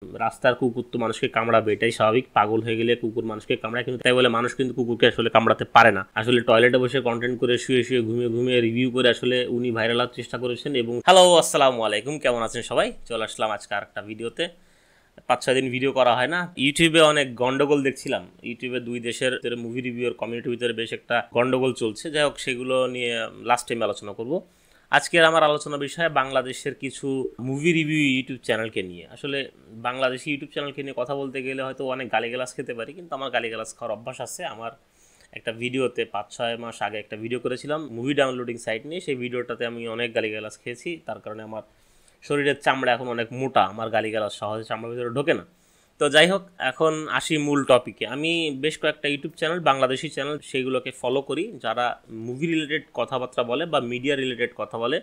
রাস্তার কুকুর তো মানুষকে কামড়াবে, এটাই স্বাভাবিক। পাগল হয়ে গেলে কুকুর মানুষকে কামড়ায়, কিন্তু তাই বলে মানুষ কিন্তু কুকুরকে আসলে কামড়াতে পারে না। আসলে টয়লেটে বসে কন্টেন্ট করে শুয়ে শুয়ে ঘুমিয়ে ঘুমিয়ে রিভিউ করে আসলে উনি ভাইরাল হওয়ার চেষ্টা করেছেন। এবং হ্যালো, আসসালামু আলাইকুম, কেমন আছেন সবাই? চলে আসলাম আজকে আর একটা ভিডিওতে। 5-6 দিন ভিডিও করা হয় না। ইউটিউবে অনেক গন্ডগোল দেখছিলাম। ইউটিউবে দুই দেশের মুভি রিভিউর কমিউনিটির ভিতরে বেশ একটা গন্ডগোল চলছে। যাই হোক, সেগুলো নিয়ে লাস্ট টাইম আলোচনা করব। আজকের আমার আলোচনা বিষয় বাংলাদেশের কিছু মুভি রিভিউ ইউটিউব চ্যানেলকে নিয়ে। আসলে বাংলাদেশি ইউটিউব চ্যানেলকে নিয়ে কথা বলতে গেলে হয়তো অনেক গালিগালাজ খেতে পারি, কিন্তু আমার গালিগালাজ খাওয়ার অভ্যাস আছে। আমার একটা ভিডিওতে 5-6 মাস আগে একটা ভিডিও করেছিলাম মুভি ডাউনলোডিং সাইট নিয়ে। সেই ভিডিওটাতে আমি অনেক গালিগালাজ খেয়েছি। তার কারণে আমার শরীরের চামড়া এখন অনেক মোটা, আমার গালিগালাজ সহজে চামড়ার ভিতরে ঢোকে না। তো যাই হোক, এখন আসি মূল টপিকে। আমি বেশ কয়েকটা ইউটিউব চ্যানেল, বাংলাদেশি চ্যানেল, সেইগুলোকে ফলো করি যারা মুভি রিলেটেড কথাবার্তা বলে বা মিডিয়া রিলেটেড কথা বলে,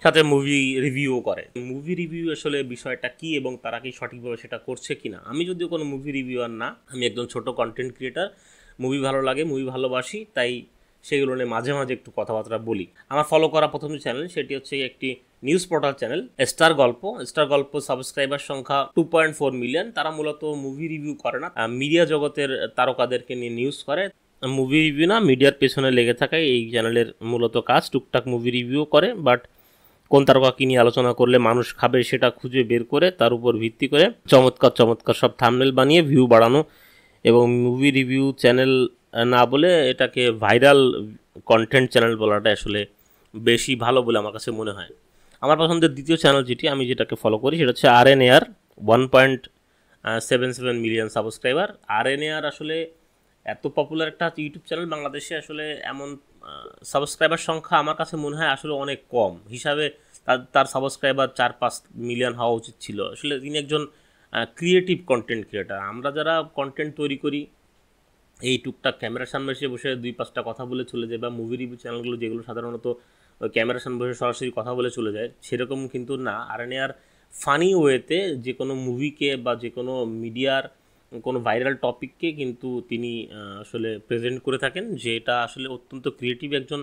সাথে মুভি রিভিউও করে। মুভি রিভিউ আসলে বিষয়টা কি এবং তারা কি সঠিকভাবে সেটা করছে কিনা। আমি যদিও কোনো মুভি রিভিউয়ার না, আমি একজন ছোট কন্টেন্ট ক্রিয়েটার। মুভি ভালো লাগে, মুভি ভালোবাসি, তাই সেগুলো নিয়ে মাঝে মাঝে একটু কথাবার্তা বলি। আমার ফলো করা প্রথম চ্যানেল সেটি হচ্ছে একটি নিউজ পোর্টাল চ্যানেল, স্টার গল্প। স্টার গল্প সাবস্ক্রাইবার সংখ্যা 2.4 মিলিয়ন। তারা মূলত মুভি রিভিউ করে না, মিডিয়া জগতের তারকাদেরকে নিয়ে নিউজ করে। মুভি রিভিউ না, মিডিয়ার পেছনে লেগে থাকায় এই চ্যানেলের মূলত কাজ। টুকটাক মুভি রিভিউ করে, বাট কোন তারকা কি নিয়ে আলোচনা করলে মানুষ খাবে সেটা খুঁজে বের করে তার উপর ভিত্তি করে চমৎকার চমৎকার সব থাম্বনেল বানিয়ে ভিউ বাড়ানো। এবং মুভি রিভিউ চ্যানেল না বলে এটাকে ভাইরাল কন্টেন্ট চ্যানেল বলাটা আসলে বেশি ভালো বলে আমার কাছে মনে হয়। আমার পছন্দের দ্বিতীয় চ্যানেল আমি যেটাকে ফলো করি সেটা হচ্ছে RNAR, 1.77 মিলিয়ন সাবস্ক্রাইবার। RNAR আসলে এত পপুলার একটা ইউটিউব চ্যানেল বাংলাদেশে, আসলে এমন সাবস্ক্রাইবার সংখ্যা আমার কাছে মনে হয় আসলে অনেক কম হিসাবে। তার সাবস্ক্রাইবার 4-5 মিলিয়ন হওয়া উচিত ছিল। আসলে তিনি একজন ক্রিয়েটিভ কন্টেন্ট ক্রিয়েটার। আমরা যারা কন্টেন্ট তৈরি করি, এই টুকটাক ক্যামেরার সামনে এসে বসে 2-5টা কথা বলে চলে যায়, বা মুভি রিভিউ চ্যানেলগুলো যেগুলো সাধারণত ক্যামেরার সামনে বসে সরাসরি কথা বলে চলে যায়, সেরকম কিন্তু না। RNAR ফানি ওয়েতে যে কোনো মুভিকে বা যে কোনো মিডিয়ার কোনো ভাইরাল টপিককে কিন্তু তিনি আসলে প্রেজেন্ট করে থাকেন, যেটা আসলে অত্যন্ত ক্রিয়েটিভ একজন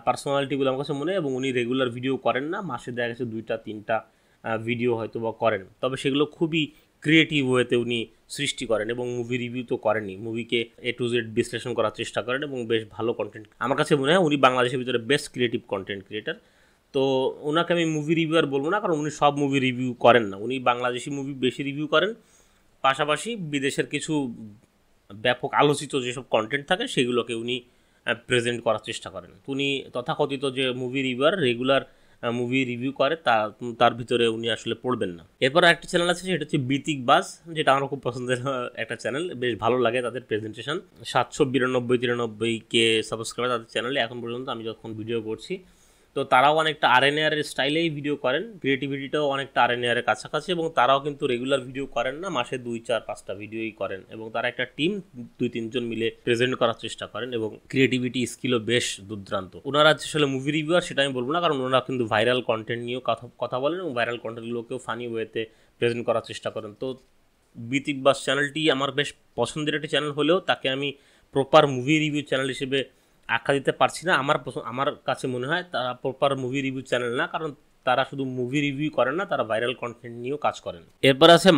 পার্সোনালিটি বলে আমার কাছে মনে হয়। এবং উনি রেগুলার ভিডিও করেন না, মাসে দেখা গেছে 2-3টা ভিডিও হয়তো বা করেন, তবে সেগুলো খুবই ক্রিয়েটিভ ওয়েতে উনি সৃষ্টি করেন। এবং মুভি রিভিউ তো করেনই, মুভিকে A to Z বিশ্লেষণ করার চেষ্টা করেন এবং বেশ ভালো কন্টেন্ট। আমার কাছে মনে হয় উনি বাংলাদেশের ভিতরে বেস্ট ক্রিয়েটিভ কন্টেন্ট ক্রিয়েটার। তো ওনাকে আমি মুভি রিভিউয়ার বলবো না, কারণ উনি সব মুভি রিভিউ করেন না। উনি বাংলাদেশি মুভি বেশি রিভিউ করেন, পাশাপাশি বিদেশের কিছু ব্যাপক আলোচিত যেসব কন্টেন্ট থাকে সেগুলোকে উনি প্রেজেন্ট করার চেষ্টা করেন। উনি তথাকথিত যে movie reviewer, regular movie review করে, তার ভিতরে উনি আসলে পড়বেন না। এরপর একটা চ্যানেল আছে, সেটা হচ্ছে বিতিক বাস, যেটা আমার খুব পছন্দের একটা চ্যানেল। বেশ ভালো লাগে তাদের প্রেজেন্টেশন। 792-93K সাবস্ক্রাইবার তাদের চ্যানেলে এখন পর্যন্ত, আমি যখন ভিডিও করছি। তো তারাও অনেকটা RNAR স্টাইলেই ভিডিও করেন, ক্রিয়েটিভিটিটাও অনেকটা RNAR কাছাকাছি। এবং তারাও কিন্তু রেগুলার ভিডিও করেন না, মাসে 2-4-5টা ভিডিওই করেন। এবং তারা একটা টিম 2-3 জন মিলে প্রেজেন্ট করার চেষ্টা করেন, এবং ক্রিয়েটিভিটি স্কিলও বেশ দুর্দান্ত। ওনারা আসলে মুভি রিভিউয়ার সেটা আমি বলবো না, কারণ ওনারা কিন্তু ভাইরাল কন্টেন্ট নিয়েও কথা বলেন এবং ভাইরাল কন্টেন্টগুলোকেও ফানি ওয়েতে প্রেজেন্ট করার চেষ্টা করেন। তো বিতিক বাস চ্যানেলটি আমার বেশ পছন্দের একটি চ্যানেল হলেও তাকে আমি প্রপার মুভি রিভিউ চ্যানেল হিসেবে আখ্যা দিতে পারছি না। আমার কাছে মনে হয় তারা প্রপার মুভি রিভিউ চ্যানেল না, কারণ তারা শুধু মুভি রিভিউ করেন না, তারা ভাইরাল কন্টেন্ট নিয়েও কাজ করেন। এরপর আছে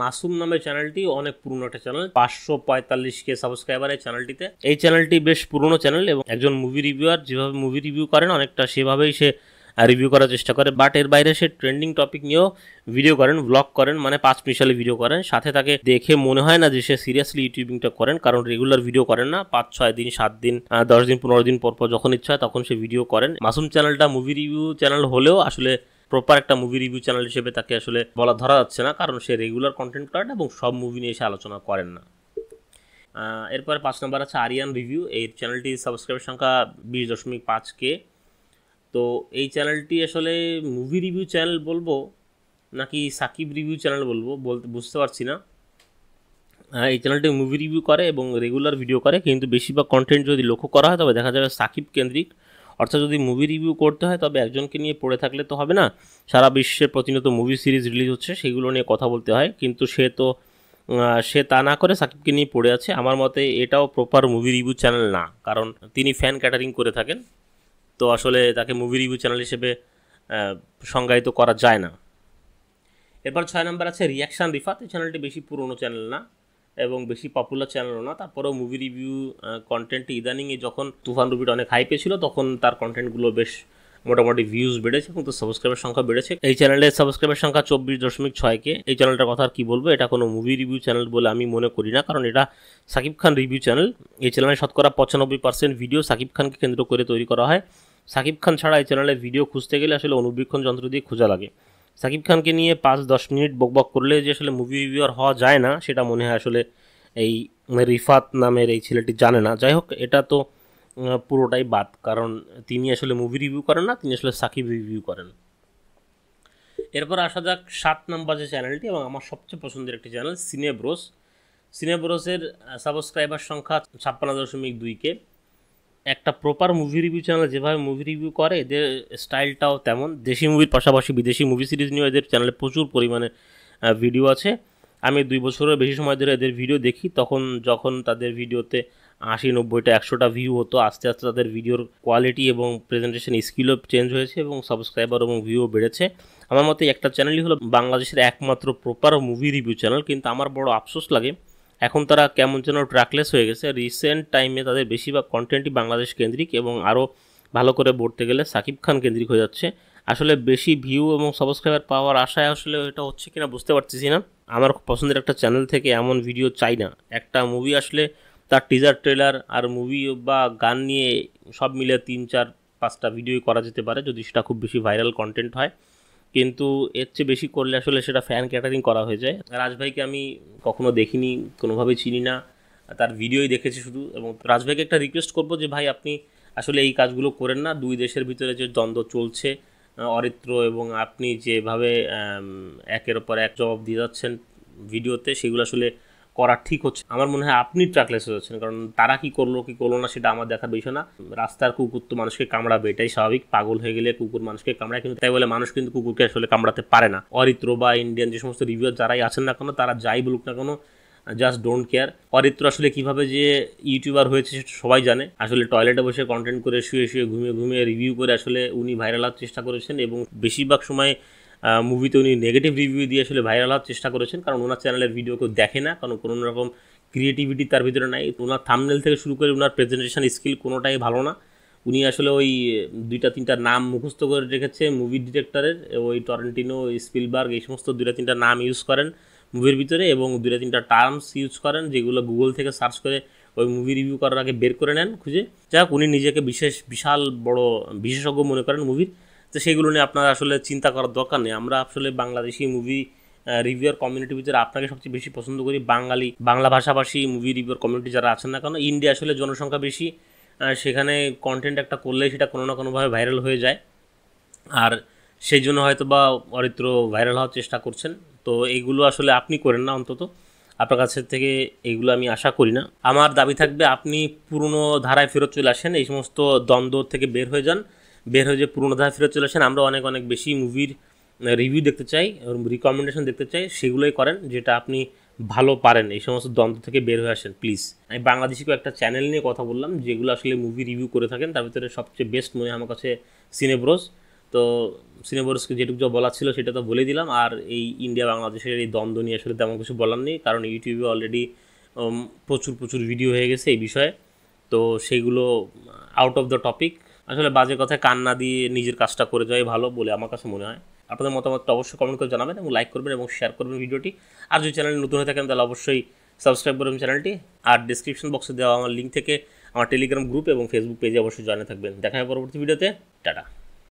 মাসুম নামের চ্যানেলটি অনেক পুরনো একটা চ্যানেল, 545K সাবস্ক্রাইবার এই চ্যানেলটিতে। এই চ্যানেলটি বেশ পুরনো চ্যানেল এবং একজন মুভি রিভিউয়ার যেভাবে মুভি রিভিউ করেন অনেকটা সেভাবেই সে রিভিউ করার চেষ্টা করে। বাট এর বাইরে সে ট্রেন্ডিং টপিক নিয়েও ভিডিও করেন, ব্লগ করেন, মানে 5 মিশালে ভিডিও করেন। সাথে তাকে দেখে মনে হয় না যে সে সিরিয়াসলি ইউটিউবিংটা করেন, কারণ রেগুলার ভিডিও করেন না। 5-6 দিন, 7 দিন, 10 দিন, 15 দিন পর যখন ইচ্ছা হয় তখন সে ভিডিও করেন। মাসুম চ্যানেলটা মুভি রিভিউ চ্যানেল হলেও আসলে প্রপার একটা মুভি রিভিউ চ্যানেল হিসেবে তাকে আসলে ধরা যাচ্ছে না, কারণ সে রেগুলার কন্টেন্ট করেন এবং সব মুভি নিয়ে এসে আলোচনা করেন না। এরপরে 5 নম্বর আছে আরিয়ান রিভিউ। এই চ্যানেলটির সাবস্ক্রাইবার সংখ্যা 20.5K। তো এই চ্যানেলটি আসলে মুভি রিভিউ চ্যানেল বলবো নাকি সাকিব রিভিউ চ্যানেল বলবো বুঝতে পারছি না। এই চ্যানেলটি মুভি রিভিউ করে এবং রেগুলার ভিডিও করে, কিন্তু বেশিরভাগ কন্টেন্ট যদি লক্ষ্য করা হয় তবে দেখা যাবে সাকিব কেন্দ্রিক। অর্থাৎ যদি মুভি রিভিউ করতে হয় তবে একজনকে নিয়ে পড়ে থাকলে তো হবে না, সারা বিশ্বে প্রতিনিয়ত মুভি সিরিজ রিলিজ হচ্ছে, সেগুলো নিয়ে কথা বলতে হয়। কিন্তু সে তা না করে সাকিবকে নিয়ে পড়ে আছে। আমার মতে এটাও প্রপার মুভি রিভিউ চ্যানেল না, কারণ তিনি ফ্যান ক্যাটারিং করে থাকেন। তো আসলে তাকে মুভি রিভিউ চ্যানেল হিসেবে সংজ্ঞায়িত করা যায় না। এরপর 6 নম্বর আছে রিয়াকশান রিফাত। এই চ্যানেলটি বেশি পুরনো চ্যানেল না এবং বেশি পপুলার চ্যানেলও না, তারপরেও মুভি রিভিউ কন্টেন্টে ইদানিংয়ে যখন তুফান রুবিটা অনেক হাইপে ছিল তখন তার কন্টেন্টগুলো বেশ মোটামুটি ভিউজ বেড়েছে এবং তো সাবস্ক্রাইবার সংখ্যা বেড়েছে। এই চ্যানেলের সাবস্ক্রাইবার সংখ্যা 24.6K। এই চ্যানেলটার কথা আর কি বলবো, এটা কোনো মুভি রিভিউ চ্যানেল বলে আমি মনে করি না, কারণ এটা সাকিব খান রিভিউ চ্যানেল। এই চ্যানেলে শতকরা 95% ভিডিও সাকিব খানকে কেন্দ্র করে তৈরি করা হয়। সাকিব খান ছাড়া এই চ্যানেলের ভিডিও খুঁজতে গেলে আসলে অনুবীক্ষণ যন্ত্র দিয়ে খোঁজা লাগে। সাকিব খানকে নিয়ে 5-10 মিনিট বকবক করলে যে আসলে মুভি রিভিউয়ার হওয়া যায় না, সেটা মনে হয় আসলে এই রিফাত নামের এই ছেলেটি জানে না। যাই হোক, এটা তো পুরোটাই বাদ, কারণ তিনি আসলে মুভি রিভিউ করেন না, তিনি আসলে সাকিব রিভিউ করেন। এরপর আসা যাক 7 নম্বর যে চ্যানেলটি এবং আমার সবচেয়ে পছন্দের একটি চ্যানেল সিনেব্রোস। সিনেব্রোসের সাবস্ক্রাইবার সংখ্যা 56.2K। একটা প্রপার মুভি রিভিউ চ্যানেল যেভাবে মুভি রিভিউ করে, এদের স্টাইলটাও তেমন। দেশি মুভির পাশাপাশি বিদেশি মুভি সিরিজ নিয়েও এদের চ্যানেলে প্রচুর পরিমাণে ভিডিও আছে। আমি 2 বছরের বেশি সময় ধরে এদের ভিডিও দেখি। যখন তাদের ভিডিওতে 80, 90, 100টা ভিউ হতো, আস্তে আস্তে তাদের ভিডিওর কোয়ালিটি এবং প্রেজেন্টেশন স্কিলও চেঞ্জ হয়েছে এবং সাবস্ক্রাইবার এবং ভিউও বেড়েছে। আমার মতে একটা চ্যানেলই হলো বাংলাদেশের একমাত্র প্রপার মুভি রিভিউ চ্যানেল। কিন্তু আমার বড় আফসোস লাগে, এখন তারা কেমন যেন ট্র্যাকলেস হয়ে গেছে। রিসেন্ট টাইমে তাদের বেশিরভাগ কন্টেন্টই বাংলাদেশ কেন্দ্রিক এবং আরও ভালো করে বলতে গেলে সাকিব খান কেন্দ্রিক হয়ে যাচ্ছে। আসলে বেশি ভিউ এবং সাবস্ক্রাইবার পাওয়ার আশায় আসলে এটা হচ্ছে কিনা বুঝতে পারতেছি না। আমার খুব পছন্দের একটা চ্যানেল থেকে এমন ভিডিও চাই না। একটা মুভি আসলে তার টিজার, ট্রেলার আর মুভি বা গান নিয়ে সব মিলে 3-4-5টা ভিডিও করা যেতে পারে যদি সেটা খুব বেশি ভাইরাল কন্টেন্ট হয়, কিন্তু এর চেয়ে বেশি করলে আসলে সেটা ফ্যান ক্যাটারিং করা হয়ে যায়। রাজভাইকে আমি কখনো দেখিনি, কোনোভাবেই চিনি না, তার ভিডিওই দেখেছি শুধু। এবং রাজভাইকে একটা রিকোয়েস্ট করবো যে ভাই আপনি আসলে এই কাজগুলো করেন না। 2 দেশের ভিতরে যে দ্বন্দ্ব চলছে, অরিত্র এবং আপনি যেভাবে একের ওপর এক জবাব দিয়ে যাচ্ছেন ভিডিওতে, সেগুলো আসলে করা ঠিক হচ্ছে। আমার মনে হয় আপনি ট্র্যাকলেস হয়ে যাচ্ছেন, কারণ তারা কি করলো না সেটা আমার দেখার বিষয় না। রাস্তার কুকুর তো মানুষকে কামড়াবে, এটাই স্বাভাবিক। পাগল হয়ে গেলে কুকুর মানুষকে কামড়ায়, কিন্তু তাই বলে মানুষ কিন্তু কুকুরকে আসলে কামড়াতে পারে না। অরিত্র বা ইন্ডিয়ান যে সমস্ত রিভিউয়ার যারাই আছেন না কেন, তারা যাই বলুক না কেন, জাস্ট ডোন্ট কেয়ার। অরিত্র আসলে কীভাবে যে ইউটিউবার হয়েছে সেটা সবাই জানে। আসলে টয়লেটে বসে কন্টেন্ট করে শুয়ে ঘুমিয়ে রিভিউ করে আসলে উনি ভাইরাল হওয়ার চেষ্টা করেছেন এবং বেশিরভাগ সময় মুভিতে উনি নেগেটিভ রিভিউ দিয়ে আসলে ভাইরাল হওয়ার চেষ্টা করেছেন, কারণ ওনার চ্যানেলের ভিডিও কেউ দেখে না, কারণ কোনো রকম ক্রিয়েটিভিটি তার ভিতরে নাই। ওনার থাম্বনেল থেকে শুরু করে ওনার প্রেজেন্টেশন স্কিল কোনোটাই ভালো না। উনি আসলে ওই 2-3টা নাম মুখস্থ করে রেখেছে মুভি ডিরেক্টরের, ওই টরেন্টিনো, স্পিলবার্গ, এই সমস্ত 2-3টা নাম ইউজ করেন মুভির ভিতরে এবং 2-3টা টার্মস ইউজ করেন যেগুলো গুগল থেকে সার্চ করে ওই মুভি রিভিউ করার আগে বের করে নেন খুঁজে। যাক, উনি নিজেকে বিশাল বড় বিশেষজ্ঞ মনে করেন মুভির, তো সেগুলো নিয়ে আপনারা আসলে চিন্তা করার দরকার নেই। আমরা আসলে বাংলাদেশি মুভি রিভিউয়ার কমিউনিটির ভিতরে আপনাকে সবচেয়ে বেশি পছন্দ করি। বাংলা ভাষাভাষী মুভি রিভিউয়ার কমিউনিটি যারা আছেন না কেন, ইন্ডিয়া আসলে জনসংখ্যা বেশি, সেখানে কন্টেন্ট একটা করলেই সেটা কোনো না কোনোভাবে ভাইরাল হয়ে যায়, আর সেই জন্য হয়তো বা অরিত্র ভাইরাল হওয়ার চেষ্টা করছেন। তো এইগুলো আসলে আপনি করেন না, অন্তত আপনার কাছের থেকে এইগুলো আমি আশা করি না। আমার দাবি থাকবে আপনি পুরনো ধারায় ফেরত চলে আসেন, এই সমস্ত দ্বন্দ্ব থেকে বের হয়ে যান, বের হয়ে যে পুরনো ধারায় ফেরত চলে আসেন। আমরা অনেক বেশি মুভির রিভিউ দেখতে চাই, রিকমেন্ডেশন দেখতে চাই, সেগুলোই করেন যেটা আপনি ভালো পারেন। এই সমস্ত দ্বন্দ্ব থেকে বের হয়ে আসেন প্লিজ। আমি বাংলাদেশি একটা চ্যানেল নিয়ে কথা বললাম যেগুলো আসলে মুভি রিভিউ করে থাকেন, তার ভিতরে সবচেয়ে বেস্ট মনে হয় আমার কাছে সিনেব্রোস। তো সিনেব্রোসকে যেটুকু যা বলার ছিল সেটা তো বলে দিলাম। আর এই ইন্ডিয়া বাংলাদেশের এই দ্বন্দ্ব নিয়ে আসলে তেমন কিছু বলার নেই, কারণ ইউটিউবে অলরেডি প্রচুর ভিডিও হয়ে গেছে এই বিষয়ে। তো সেইগুলো আউট অফ দ্য টপিক। আসলে বাজে কথায় কান না দিয়ে নিজের কাজটা করে যাওয়াই ভালো বলে আমার কাছে মনে হয়। আপনাদের মতামতটা অবশ্যই কমেন্ট করে জানাবেন এবং লাইক করবেন এবং শেয়ার করবেন ভিডিওটি। আর যদি চ্যানেলে নতুন হয়ে থাকেন তাহলে অবশ্যই সাবস্ক্রাইব করবেন চ্যানেলটি। আর ডিসক্রিপশন বক্সে দেওয়া আমার লিঙ্ক থেকে আমার টেলিগ্রাম গ্রুপ এবং ফেসবুক পেজে অবশ্যই জয়েন থাকবেন। দেখা হয় পরবর্তী ভিডিওতে। টাটা।